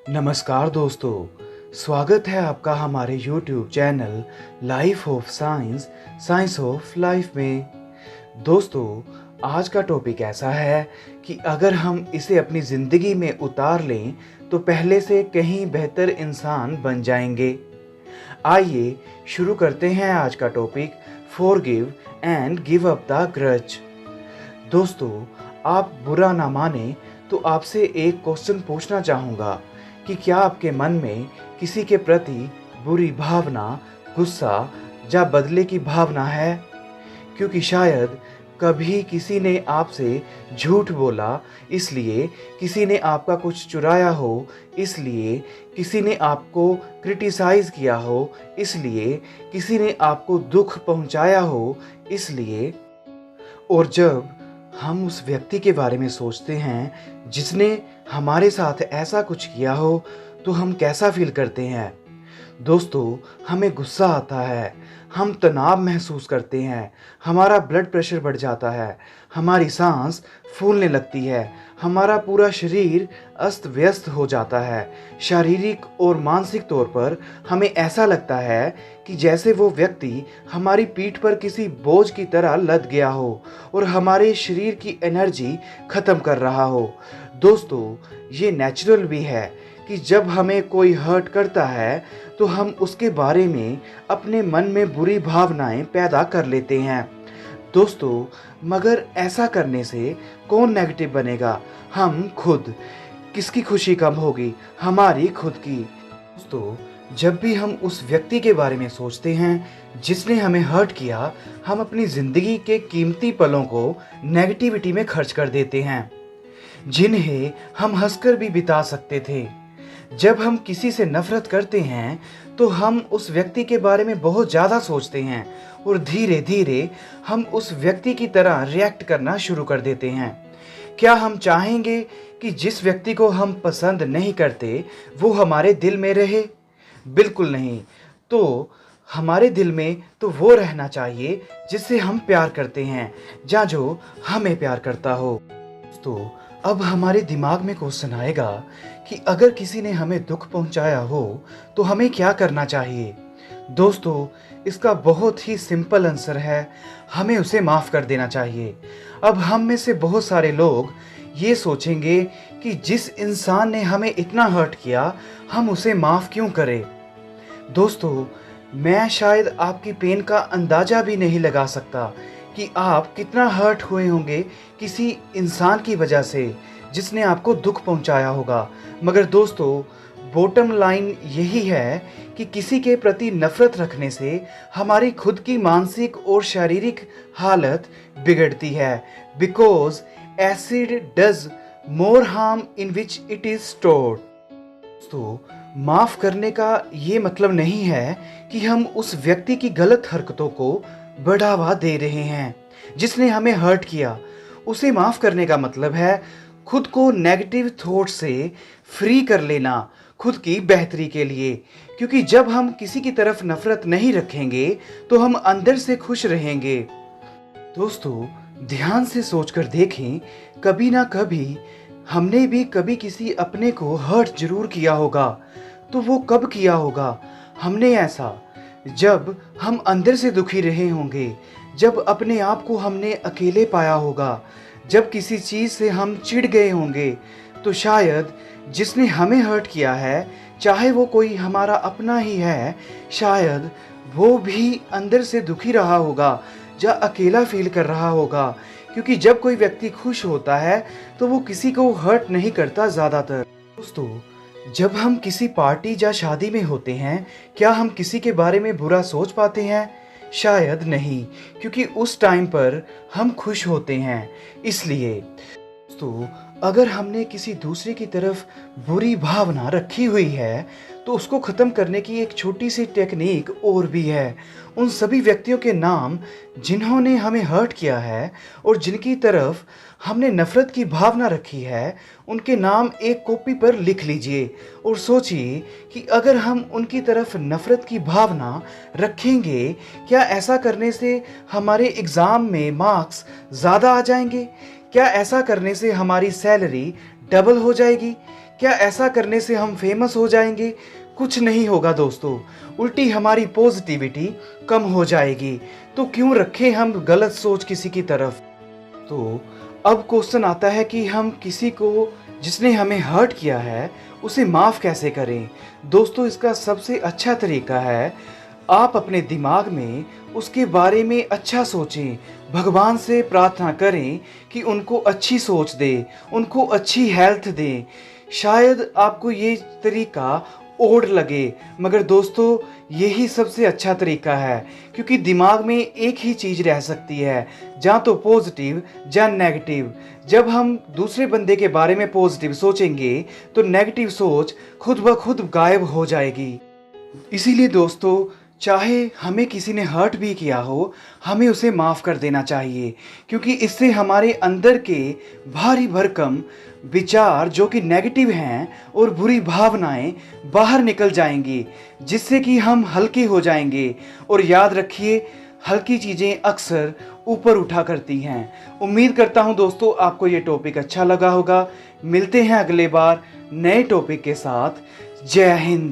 नमस्कार दोस्तों, स्वागत है आपका हमारे YouTube channel life of science science of life में। दोस्तों, आज का टॉपिक ऐसा है कि अगर हम इसे अपनी ज़िंदगी में उतार लें तो पहले से कहीं बेहतर इंसान बन जाएंगे। आइए शुरू करते हैं आज का topic, forgive and give up the grudge. दोस्तों, आप बुरा ना माने तो आपसे एक क्वेश्चन पूछना चाहूँगा कि क्या आपके मन में किसी के प्रति बुरी भावना, गुस्सा या बदले की भावना है? क्योंकि शायद कभी किसी ने आपसे झूठ बोला, इसलिए किसी ने आपका कुछ चुराया हो, इसलिए किसी ने आपको क्रिटिसाइज़ किया हो, इसलिए किसी ने आपको दुख पहुंचाया हो, इसलिए। और जब हम उस व्यक्ति के बारे में सोचते हैं जिसने हमारे साथ ऐसा कुछ किया हो तो हम कैसा फील करते हैं? दोस्तों, हमें गुस्सा आता है, हम तनाव महसूस करते हैं, हमारा ब्लड प्रेशर बढ़ जाता है, हमारी सांस फूलने लगती है, हमारा पूरा शरीर अस्त व्यस्त हो जाता है। शारीरिक और मानसिक तौर पर हमें ऐसा लगता है कि जैसे वो व्यक्ति हमारी पीठ पर किसी बोझ की तरह लद गया हो और हमारे शरीर की एनर्जी ख़त्म कर रहा हो। दोस्तों, ये नेचुरल भी है कि जब हमें कोई हर्ट करता है तो हम उसके बारे में अपने मन में बुरी भावनाएं पैदा कर लेते हैं। दोस्तों, मगर ऐसा करने से कौन नेगेटिव बनेगा? हम खुद। किसकी खुशी कम होगी? हमारी खुद की। दोस्तों, जब भी हम उस व्यक्ति के बारे में सोचते हैं जिसने हमें हर्ट किया, हम अपनी ज़िंदगी के कीमती पलों को नेगेटिविटी में खर्च कर देते हैं, जिन्हें हम हंसकर भी बिता सकते थे। जब हम किसी से नफरत करते हैं तो हम उस व्यक्ति के बारे में बहुत ज़्यादा सोचते हैं और धीरे धीरे हम उस व्यक्ति की तरह रिएक्ट करना शुरू कर देते हैं। क्या हम चाहेंगे कि जिस व्यक्ति को हम पसंद नहीं करते वो हमारे दिल में रहे? बिल्कुल नहीं। तो हमारे दिल में तो वो रहना चाहिए जिससे हम प्यार करते हैं या जो हमें प्यार करता हो। तो अब हमारे दिमाग में क्वेश्चन आएगा कि अगर किसी ने हमें दुख पहुंचाया हो तो हमें क्या करना चाहिए? दोस्तों, इसका बहुत ही सिंपल आंसर है, हमें उसे माफ़ कर देना चाहिए। अब हम में से बहुत सारे लोग ये सोचेंगे कि जिस इंसान ने हमें इतना हर्ट किया, हम उसे माफ़ क्यों करें? दोस्तों, मैं शायद आपकी पेन का अंदाज़ा भी नहीं लगा सकता कि आप कितना हर्ट हुए होंगे किसी इंसान की वजह से जिसने आपको दुख पहुंचाया होगा। मगर दोस्तों, बॉटम लाइन यही है कि किसी के प्रति नफरत रखने से हमारी खुद की मानसिक और शारीरिक हालत बिगड़ती है। Because acid does more harm in which it is stored. दोस्तों, माफ़ करने का ये मतलब नहीं है कि हम उस व्यक्ति की गलत हरकतों को बढ़ावा दे रहे हैं जिसने हमें हर्ट किया। उसे माफ़ करने का मतलब है खुद को नेगेटिव थॉट से फ्री कर लेना, खुद की बेहतरी के लिए। क्योंकि जब हम किसी की तरफ नफरत नहीं रखेंगे तो हम अंदर से खुश रहेंगे। दोस्तों, ध्यान से सोचकर देखें, कभी ना कभी हमने भी कभी किसी अपने को हर्ट जरूर किया होगा। तो वो कब किया होगा हमने ऐसा? जब हम अंदर से दुखी रहे होंगे, जब अपने आप को हमने अकेले पाया होगा, जब किसी चीज़ से हम चिढ़ गए होंगे। तो शायद जिसने हमें हर्ट किया है, चाहे वो कोई हमारा अपना ही है, शायद वो भी अंदर से दुखी रहा होगा या अकेला फील कर रहा होगा। क्योंकि जब कोई व्यक्ति खुश होता है तो वो किसी को हर्ट नहीं करता ज़्यादातर। दोस्तों, जब हम किसी पार्टी या शादी में होते हैं, क्या हम किसी के बारे में बुरा सोच पाते हैं? शायद नहीं, क्योंकि उस टाइम पर हम खुश होते हैं। इसलिए दोस्तों, अगर हमने किसी दूसरे की तरफ बुरी भावना रखी हुई है तो उसको ख़त्म करने की एक छोटी सी टेक्निक और भी है। उन सभी व्यक्तियों के नाम जिन्होंने हमें हर्ट किया है और जिनकी तरफ हमने नफ़रत की भावना रखी है, उनके नाम एक कॉपी पर लिख लीजिए और सोचिए कि अगर हम उनकी तरफ नफ़रत की भावना रखेंगे, क्या ऐसा करने से हमारे एग्ज़ाम में मार्क्स ज़्यादा आ जाएंगे? क्या ऐसा करने से हमारी सैलरी डबल हो जाएगी? क्या ऐसा करने से हम फेमस हो जाएंगे? कुछ नहीं होगा दोस्तों, उल्टी हमारी पॉजिटिविटी कम हो जाएगी। तो क्यों रखें हम गलत सोच किसी की तरफ। तो अब क्वेश्चन आता है कि हम किसी को जिसने हमें हर्ट किया है उसे माफ़ कैसे करें। दोस्तों, इसका सबसे अच्छा तरीका है आप अपने दिमाग में उसके बारे में अच्छा सोचें, भगवान से प्रार्थना करें कि उनको अच्छी सोच दे, उनको अच्छी हेल्थ दें। शायद आपको ये तरीका ओड लगे, मगर दोस्तों यही सबसे अच्छा तरीका है, क्योंकि दिमाग में एक ही चीज़ रह सकती है, या तो पॉजिटिव या नेगेटिव। जब हम दूसरे बंदे के बारे में पॉजिटिव सोचेंगे तो नेगेटिव सोच खुद ब खुद गायब हो जाएगी। इसीलिए दोस्तों, चाहे हमें किसी ने हर्ट भी किया हो, हमें उसे माफ़ कर देना चाहिए, क्योंकि इससे हमारे अंदर के भारी भरकम विचार जो कि नेगेटिव हैं और बुरी भावनाएं बाहर निकल जाएंगी, जिससे कि हम हल्के हो जाएंगे। और याद रखिए, हल्की चीज़ें अक्सर ऊपर उठा करती हैं। उम्मीद करता हूं दोस्तों आपको ये टॉपिक अच्छा लगा होगा। मिलते हैं अगले बार नए टॉपिक के साथ। जय हिंद।